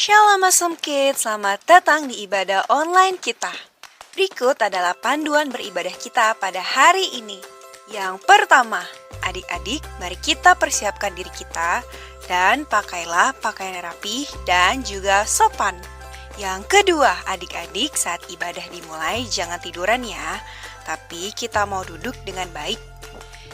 Shalom Awesome Kids, selamat datang di ibadah online kita. Berikut adalah panduan beribadah kita pada hari ini. Yang pertama, adik-adik, mari kita persiapkan diri kita dan pakailah pakaian rapi dan juga sopan. Yang kedua, adik-adik, saat ibadah dimulai jangan tiduran ya, tapi kita mau duduk dengan baik.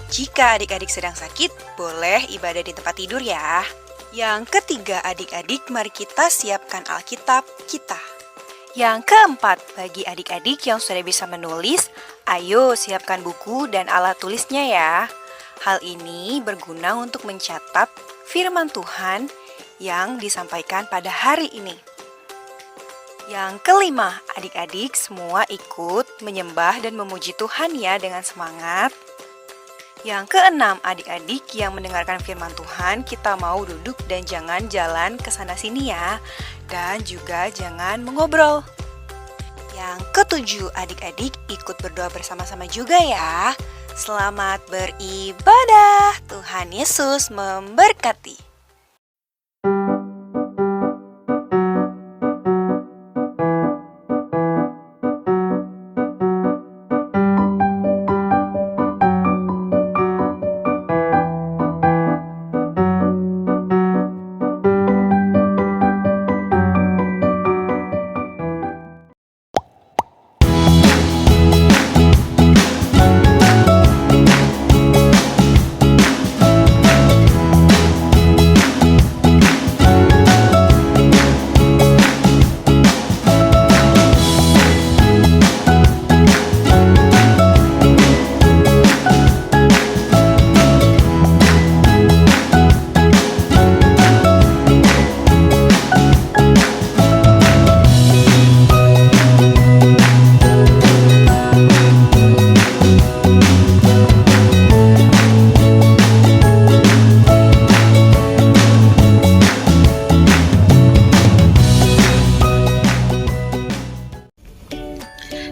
Jika adik-adik sedang sakit, boleh ibadah di tempat tidur ya. Yang ketiga, adik-adik, mari kita siapkan Alkitab kita. Yang keempat, bagi adik-adik yang sudah bisa menulis, ayo siapkan buku dan alat tulisnya ya. Hal ini berguna untuk mencatat firman Tuhan yang disampaikan pada hari ini. Yang kelima, adik-adik semua ikut menyembah dan memuji Tuhan ya dengan semangat. Yang keenam, adik-adik yang mendengarkan firman Tuhan, kita mau duduk dan jangan jalan ke sana sini ya. Dan juga jangan mengobrol. Yang ketujuh, adik-adik ikut berdoa bersama-sama juga ya. Selamat beribadah. Tuhan Yesus memberkati.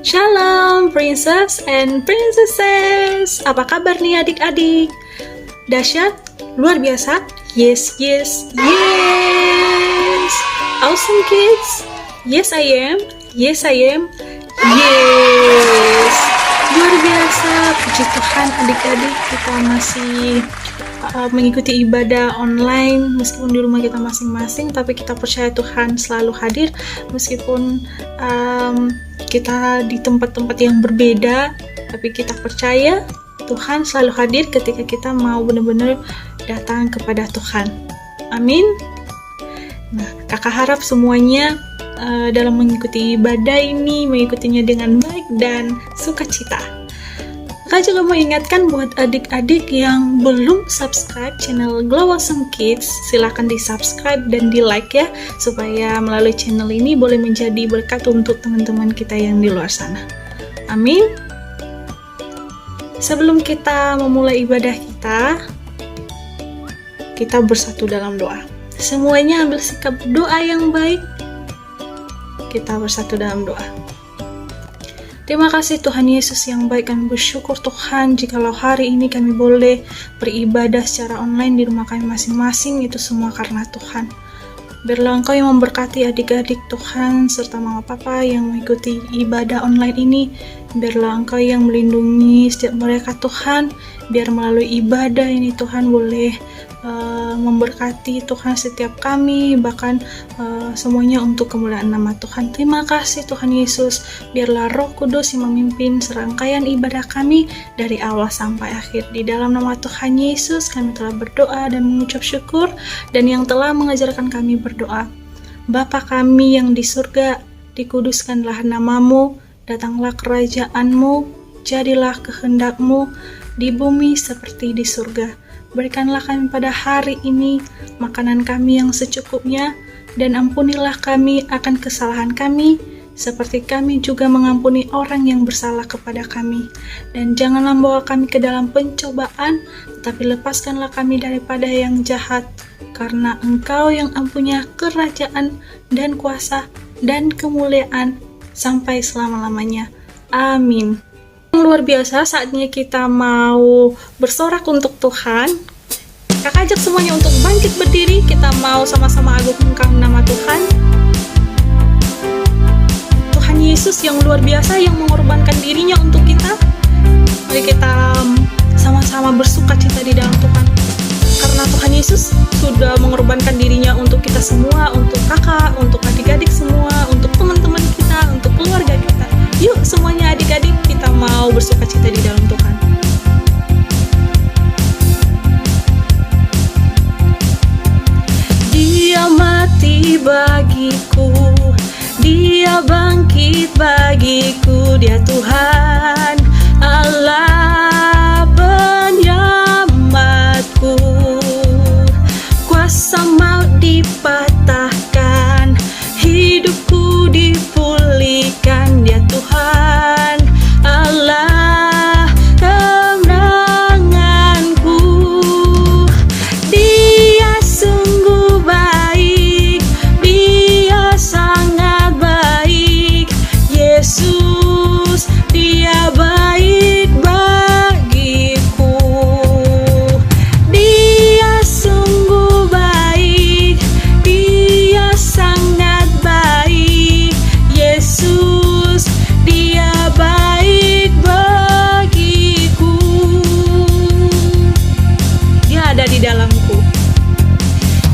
Shalom princess and princesses. Apa kabar nih adik-adik? Dahsyat? Luar biasa? Yes, yes, yes. Awesome kids? Yes I am. Yes I am. Yes. Luar biasa. Puji Tuhan adik-adik, kita masih mengikuti ibadah online meskipun di rumah kita masing-masing, tapi kita percaya Tuhan selalu hadir meskipun kita di tempat-tempat yang berbeda, tapi kita percaya Tuhan selalu hadir ketika kita mau benar-benar datang kepada Tuhan. Amin. Nah, kakak harap semuanya dalam mengikuti ibadah ini mengikutinya dengan baik dan sukacita. Kakak juga mau ingatkan buat adik-adik yang belum subscribe channel Glow Awesome Kids, silahkan di subscribe dan di like ya, supaya melalui channel ini boleh menjadi berkat untuk teman-teman kita yang di luar sana. Amin. Sebelum kita memulai ibadah kita bersatu dalam doa. Semuanya ambil sikap doa yang baik. Kita bersatu dalam doa. Terima kasih Tuhan Yesus yang baik, kami bersyukur Tuhan jikalau hari ini kami boleh beribadah secara online di rumah kami masing-masing, itu semua karena Tuhan. Biarlah Engkau yang memberkati adik-adik Tuhan serta mama papa yang mengikuti ibadah online ini. Biarlah Engkau yang melindungi setiap mereka Tuhan, biar melalui ibadah ini Tuhan boleh memberkati Tuhan setiap kami, bahkan semuanya untuk kemuliaan nama Tuhan. Terima kasih Tuhan Yesus, biarlah Roh Kudus yang memimpin serangkaian ibadah kami dari awal sampai akhir. Di dalam nama Tuhan Yesus kami telah berdoa dan mengucap syukur, dan yang telah mengajarkan kami berdoa. Bapa kami yang di surga, dikuduskanlah namamu, datanglah kerajaan-Mu, jadilah kehendak-Mu di bumi seperti di surga. Berikanlah kami pada hari ini makanan kami yang secukupnya, dan ampunilah kami akan kesalahan kami, seperti kami juga mengampuni orang yang bersalah kepada kami. Dan janganlah membawa kami ke dalam pencobaan, tetapi lepaskanlah kami daripada yang jahat, karena Engkau yang mempunyai kerajaan dan kuasa dan kemuliaan sampai selama-lamanya. Amin. Luar biasa, saatnya kita mau bersorak untuk Tuhan. Kakak ajak semuanya untuk bangkit berdiri, kita mau sama-sama agungkan nama Tuhan. Yesus yang luar biasa yang mengorbankan dirinya untuk kita. Mari kita sama-sama bersuka cita di dalam Tuhan. Karena Tuhan Yesus sudah mengorbankan dirinya untuk kita semua, untuk kakak, untuk adik-adik semua, untuk teman-teman kita, untuk keluarga kita. Yuk semuanya adik-adik, kita mau bersuka cita di dalam Tuhan. Dia mati bagiku, Dia bangkit bagiku, Dia Tuhan Allah penyelamatku. Kuasa maut dipatahkan, hidupku dipulihkan, Dia Tuhan Allah kemenanganku. Dia sungguh baik, Dia sangat baik, Yesus Dia baik bagiku. Dia sungguh baik, Dia sangat baik, Yesus Dia baik bagiku. Dia ada di dalamku,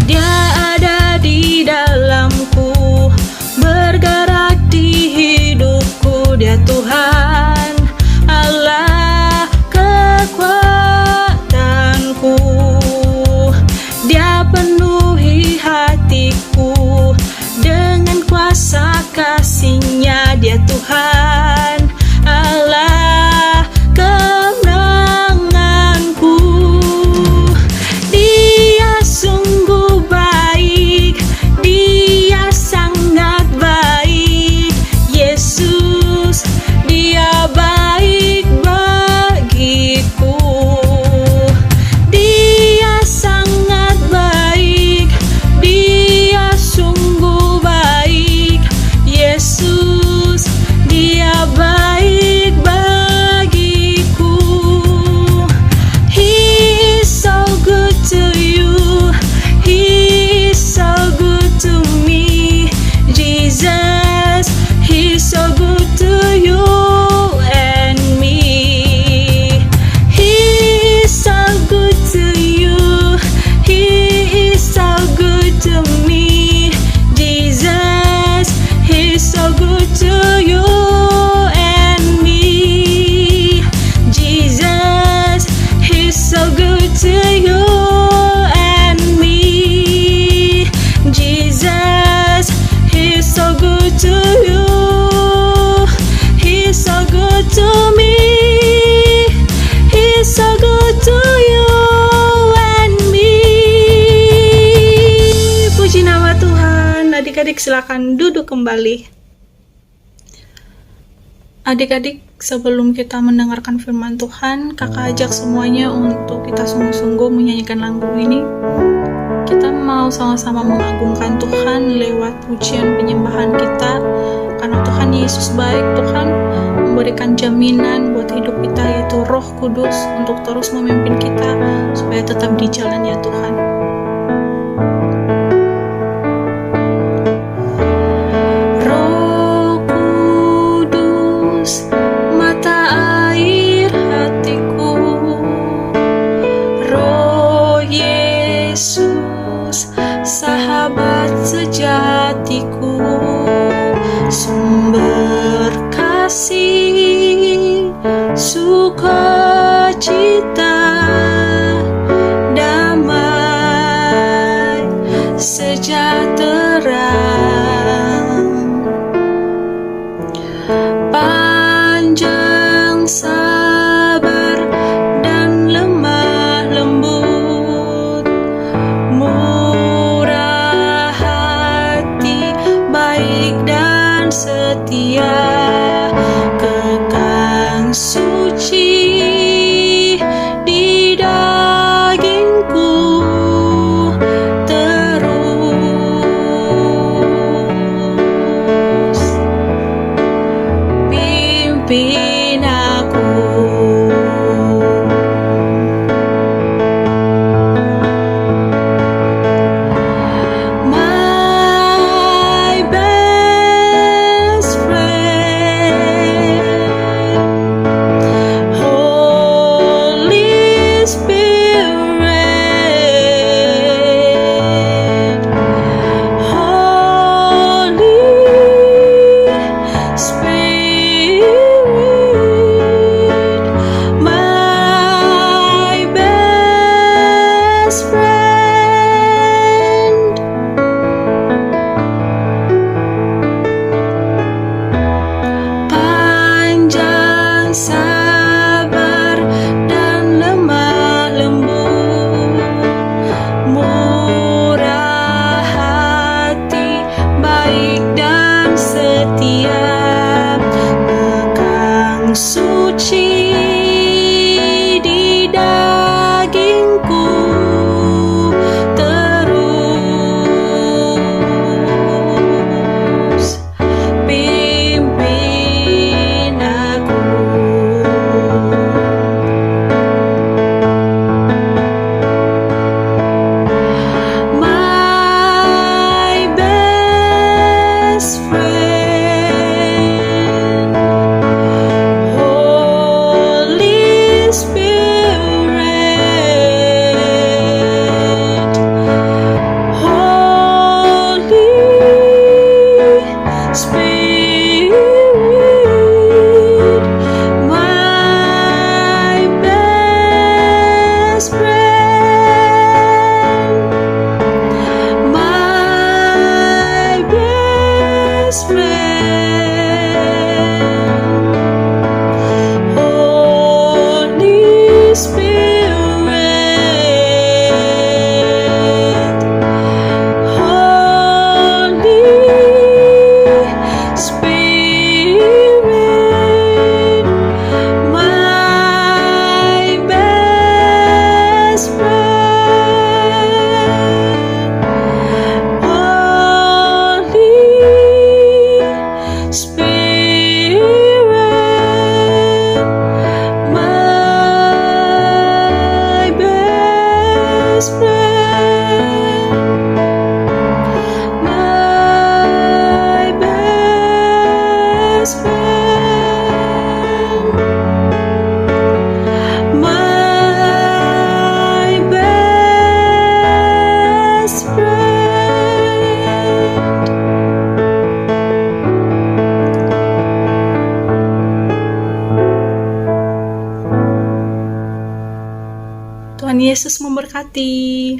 Dia ada di dalamku, bergerak di hidupku, Dia Tuhan Allah kekuatanku. Dia penuhi hatiku dengan kuasa kasih-Nya, Dia Tuhan Allah kemenanganku. Dia sungguh baik, Dia sangat baik, Yesus Dia baik bagiku. Dia sangat baik, Dia sungguh baik, Yesus Dia baik bagiku. He is so good to you, He is so good to me, Jesus, He is so good to you and me. He is so good to you, He is so good to me, Jesus, He is so good to you and me. Jesus, He's so good to you and me. Jesus, He's so good to you. He's so good to me. He's so good to you and me. Puji nama Tuhan. Adik-adik silakan duduk kembali. Adik-adik, sebelum kita mendengarkan firman Tuhan, kakak ajak semuanya untuk kita sungguh-sungguh menyanyikan lagu ini. Kita mau sama-sama mengagungkan Tuhan lewat pujian penyembahan kita, karena Tuhan Yesus baik. Tuhan memberikan jaminan buat hidup kita, yaitu Roh Kudus untuk terus memimpin kita supaya tetap di jalannya Tuhan. Roh Kudus, mata air hatiku, Roh Yesus, sahabat sejatiku, sumber kasih, sukacita, damai, sejahtera, panjang sabar dan lemah lembut, murah hati, baik dan setia, kekang suci, suci di dagingku terus pimpin aku. My best friend, Holy Spirit, Holy Spirit, my best friend, my best friend, Holy Spirit, Holy Spirit, my best friend, Holy Spirit, my best friend, my best friend, my best friend. Tuhan Yesus memberkati.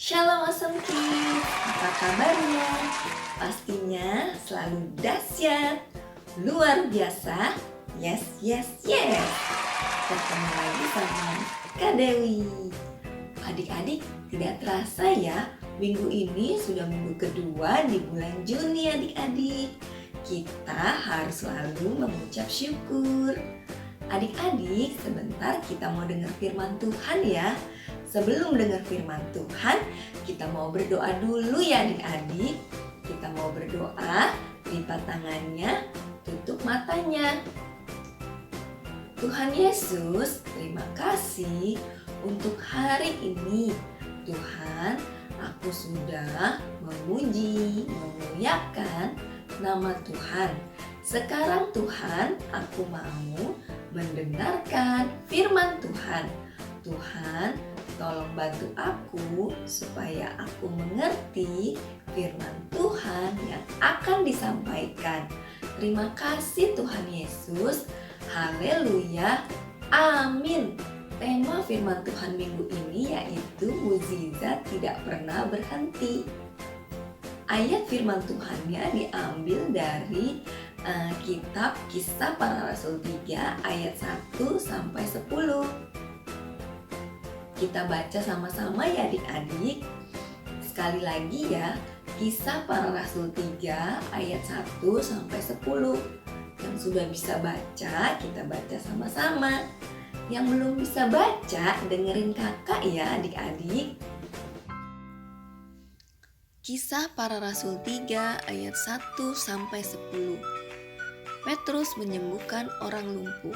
Shalom Awesome Kids, apa kabarnya? Pastinya selalu dahsyat, luar biasa, yes, yes, yes. Ketemu lagi sama Kak Dewi. Adik-adik, tidak terasa ya, minggu ini sudah minggu kedua di bulan Juni adik-adik. Kita harus selalu mengucap syukur. Adik-adik, sebentar kita mau dengar firman Tuhan ya. Sebelum dengar firman Tuhan, kita mau berdoa dulu ya adik-adik. Kita mau berdoa, lipat tangannya, tutup matanya. Tuhan Yesus, terima kasih untuk hari ini. Tuhan, aku sudah memuji, memuliakan nama Tuhan. Sekarang Tuhan, aku mau mendengarkan firman Tuhan. Tuhan, tolong bantu aku supaya aku mengerti firman Tuhan yang akan disampaikan. Terima kasih Tuhan Yesus. Haleluya. Amin. Tema firman Tuhan minggu ini yaitu mukjizat tidak pernah berhenti. Ayat firman Tuhannya diambil dari kitab Kisah Para Rasul 3 ayat 1 sampai 10. Kita baca sama-sama ya adik-adik. Sekali lagi ya, Kisah Para Rasul 3 ayat 1 sampai 10. Yang sudah bisa baca, kita baca sama-sama. Yang belum bisa baca, dengerin kakak ya adik-adik. Kisah Para Rasul 3 ayat 1 sampai 10. Petrus menyembuhkan orang lumpuh.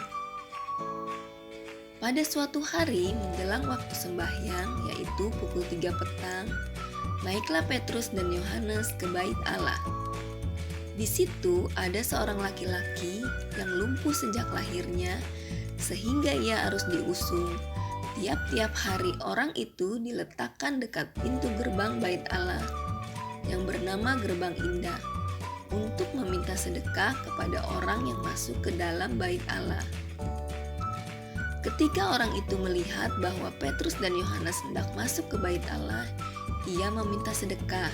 Pada suatu hari menjelang waktu sembahyang, yaitu pukul 3 petang, naiklah Petrus dan Yohanes ke bait Allah. Di situ ada seorang laki-laki yang lumpuh sejak lahirnya, sehingga ia harus diusung. Tiap-tiap hari orang itu diletakkan dekat pintu gerbang bait Allah yang bernama Gerbang Indah untuk meminta sedekah kepada orang yang masuk ke dalam bait Allah. Ketika orang itu melihat bahwa Petrus dan Yohanes hendak masuk ke bait Allah, ia meminta sedekah.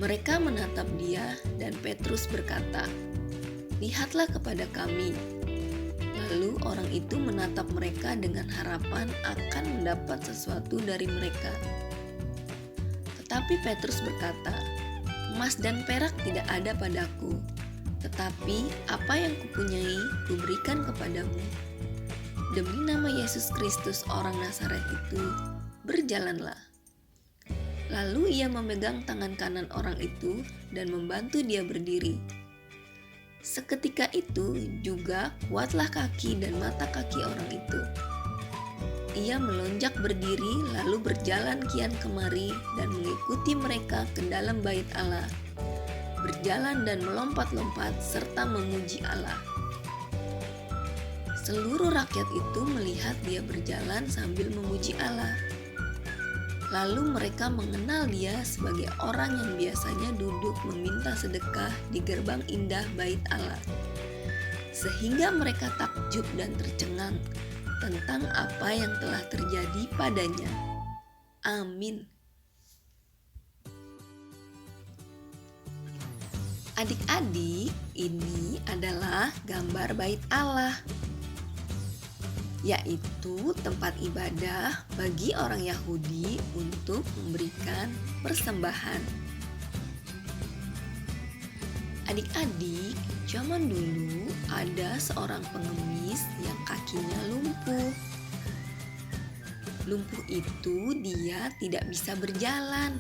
Mereka menatap dia dan Petrus berkata, "Lihatlah kepada kami." Lalu orang itu menatap mereka dengan harapan akan mendapat sesuatu dari mereka. Tetapi Petrus berkata, "Emas dan perak tidak ada padaku, tetapi apa yang kupunyai kuberikan kepadamu. Demi nama Yesus Kristus orang Nazaret itu, berjalanlah." Lalu ia memegang tangan kanan orang itu dan membantu dia berdiri. Seketika itu juga kuatlah kaki dan mata kaki orang itu. Ia melonjak berdiri lalu berjalan kian kemari dan mengikuti mereka ke dalam bait Allah, berjalan dan melompat-lompat serta memuji Allah. Seluruh rakyat itu melihat dia berjalan sambil memuji Allah. Lalu mereka mengenal dia sebagai orang yang biasanya duduk meminta sedekah di gerbang indah bait Allah. Sehingga mereka takjub dan tercengang tentang apa yang telah terjadi padanya. Amin. Adik-adik, ini adalah gambar bait Allah, yaitu tempat ibadah bagi orang Yahudi untuk memberikan persembahan. Adik-adik, zaman dulu ada seorang pengemis yang kakinya lumpuh. Lumpuh itu dia tidak bisa berjalan.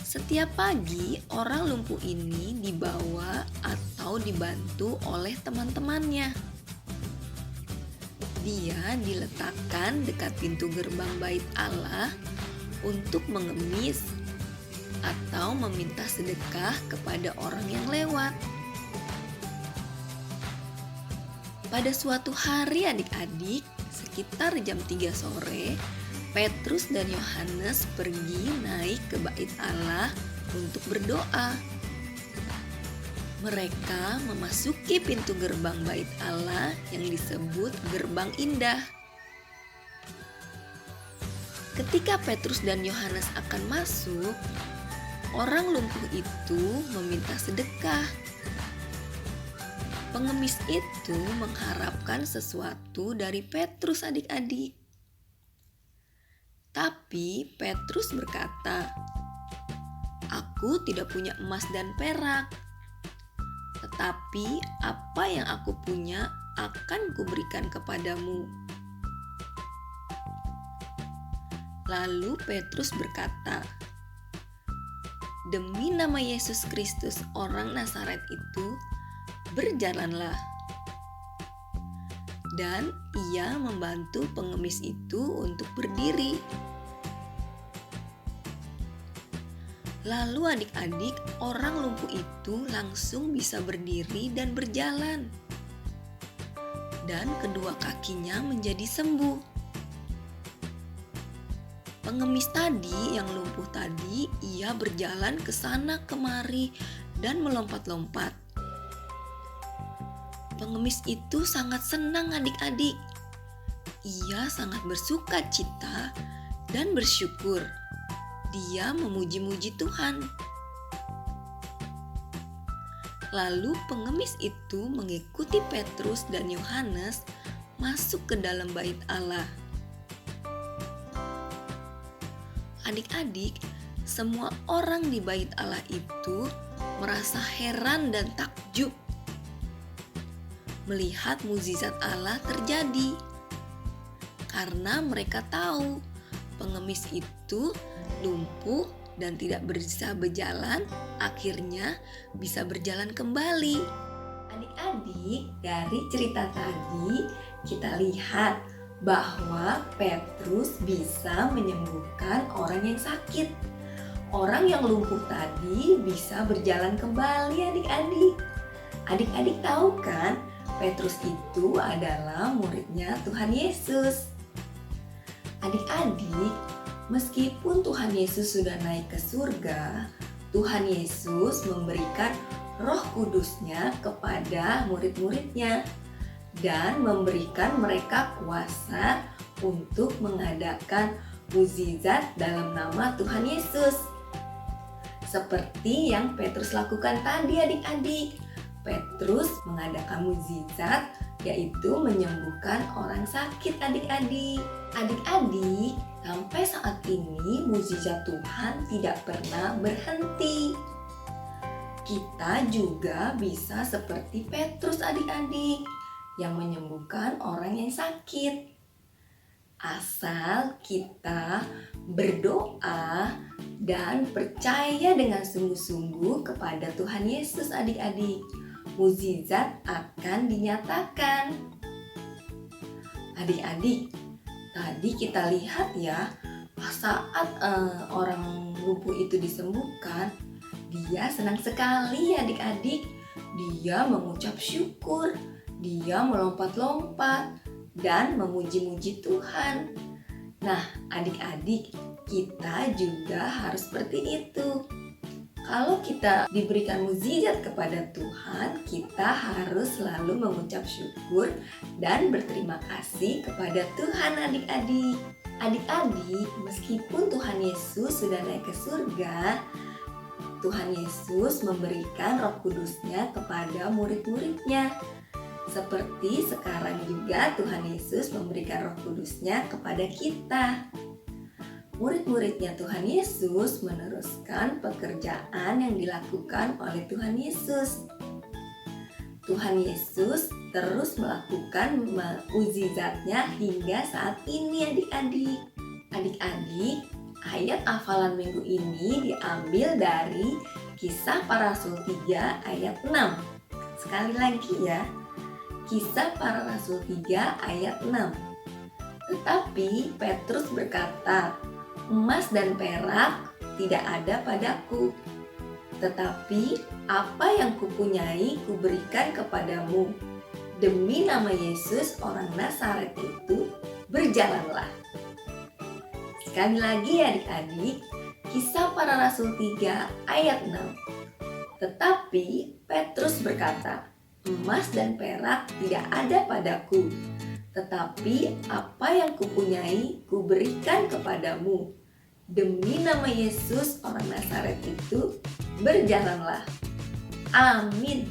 Setiap pagi orang lumpuh ini dibawa atau dibantu oleh teman-temannya. Dia diletakkan dekat pintu gerbang bait Allah untuk mengemis atau meminta sedekah kepada orang yang lewat. Pada suatu hari adik-adik, sekitar jam 3 sore, Petrus dan Yohanes pergi naik ke bait Allah untuk berdoa. Mereka memasuki pintu gerbang bait Allah yang disebut Gerbang Indah. Ketika Petrus dan Yohanes akan masuk, orang lumpuh itu meminta sedekah. Pengemis itu mengharapkan sesuatu dari Petrus adik-adik. Tapi Petrus berkata, "Aku tidak punya emas dan perak. Tetapi apa yang aku punya akan kuberikan kepadamu." Lalu Petrus berkata, "Demi nama Yesus Kristus orang Nazaret itu, berjalanlah." Dan ia membantu pengemis itu untuk berdiri. Lalu adik-adik, orang lumpuh itu langsung bisa berdiri dan berjalan. Dan kedua kakinya menjadi sembuh. Pengemis tadi yang lumpuh tadi, ia berjalan ke sana kemari dan melompat-lompat. Pengemis itu sangat senang adik-adik. Ia sangat bersuka cita dan bersyukur. Dia memuji-muji Tuhan. Lalu pengemis itu mengikuti Petrus dan Yohanes masuk ke dalam bait Allah. Adik-adik, semua orang di bait Allah itu merasa heran dan takjub melihat mukjizat Allah terjadi. Karena mereka tahu pengemis itu lumpuh dan tidak bisa berjalan, akhirnya bisa berjalan kembali. Adik-adik, dari cerita tadi kita lihat bahwa Petrus bisa menyembuhkan orang yang sakit. Orang yang lumpuh tadi bisa berjalan kembali adik-adik. Adik-adik tahu kan, Petrus itu adalah muridnya Tuhan Yesus. Adik-adik, meskipun Tuhan Yesus sudah naik ke surga, Tuhan Yesus memberikan Roh Kudus-Nya kepada murid-muridnya dan memberikan mereka kuasa untuk mengadakan mukjizat dalam nama Tuhan Yesus. Seperti yang Petrus lakukan tadi adik-adik. Petrus mengadakan mukjizat, yaitu menyembuhkan orang sakit adik-adik. Adik-adik, sampai saat ini mukjizat Tuhan tidak pernah berhenti. Kita juga bisa seperti Petrus adik-adik yang menyembuhkan orang yang sakit. Asal kita berdoa dan percaya dengan sungguh-sungguh kepada Tuhan Yesus adik-adik, mukjizat akan dinyatakan. Adik-adik, tadi kita lihat ya, saat orang lumpuh itu disembuhkan, dia senang sekali adik-adik. Dia mengucap syukur, dia melompat-lompat dan memuji-muji Tuhan. Nah, adik-adik, kita juga harus seperti itu. Kalau kita diberikan mukjizat kepada Tuhan, kita harus selalu mengucap syukur dan berterima kasih kepada Tuhan adik-adik. Adik-adik, meskipun Tuhan Yesus sudah naik ke surga, Tuhan Yesus memberikan Roh Kudus-Nya kepada murid-muridnya. Seperti sekarang juga Tuhan Yesus memberikan Roh Kudus-Nya kepada kita. Murid-muridnya Tuhan Yesus meneruskan pekerjaan yang dilakukan oleh Tuhan Yesus. Tuhan Yesus terus melakukan mukjizatnya hingga saat ini adik-adik. Adik-adik, ayat hafalan minggu ini diambil dari Kisah Para Rasul 3 ayat 6. Sekali lagi ya, Kisah Para Rasul 3 ayat 6. Tetapi Petrus berkata, "Emas dan perak tidak ada padaku, tetapi apa yang kupunyai kuberikan kepadamu. Demi nama Yesus orang Nazaret itu, berjalanlah." Sekali lagi adik-adik, Kisah Para Rasul 3 ayat 6. Tetapi Petrus berkata, "Emas dan perak tidak ada padaku, tetapi apa yang kupunyai kuberikan kepadamu. Demi nama Yesus orang Nazaret itu, berjalanlah." Amin.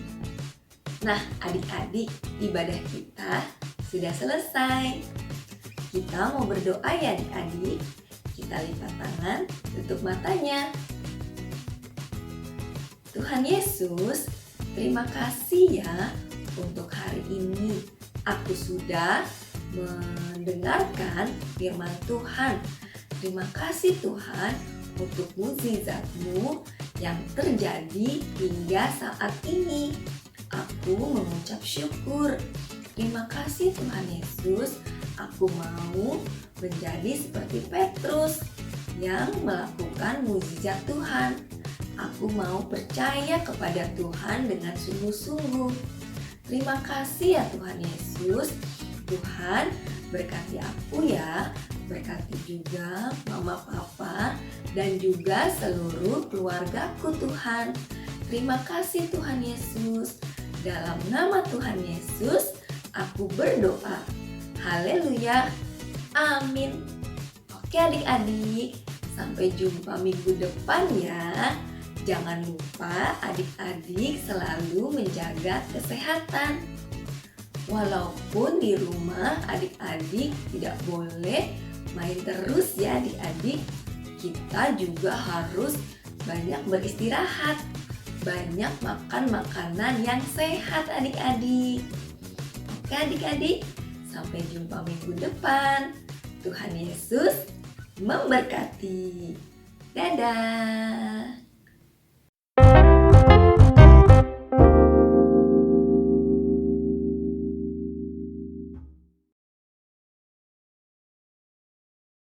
Nah adik-adik, ibadah kita sudah selesai. Kita mau berdoa ya adik-adik. Kita lipat tangan, tutup matanya. Tuhan Yesus, terima kasih ya untuk hari ini. Aku sudah mendengarkan firman Tuhan. Terima kasih Tuhan untuk mukjizat-Mu yang terjadi hingga saat ini. Aku mengucap syukur. Terima kasih Tuhan Yesus. Aku mau menjadi seperti Petrus yang melakukan mukjizat Tuhan. Aku mau percaya kepada Tuhan dengan sungguh-sungguh. Terima kasih ya Tuhan Yesus. Tuhan berkati aku ya, berkati juga mama papa dan juga seluruh keluargaku Tuhan. Terima kasih Tuhan Yesus. Dalam nama Tuhan Yesus aku berdoa. Haleluya. Amin. Oke adik-adik, sampai jumpa minggu depan ya. Jangan lupa adik-adik selalu menjaga kesehatan. Walaupun di rumah adik-adik tidak boleh main terus ya adik-adik, kita juga harus banyak beristirahat, banyak makan makanan yang sehat adik-adik. Oke adik-adik, sampai jumpa minggu depan. Tuhan Yesus memberkati. Dadah.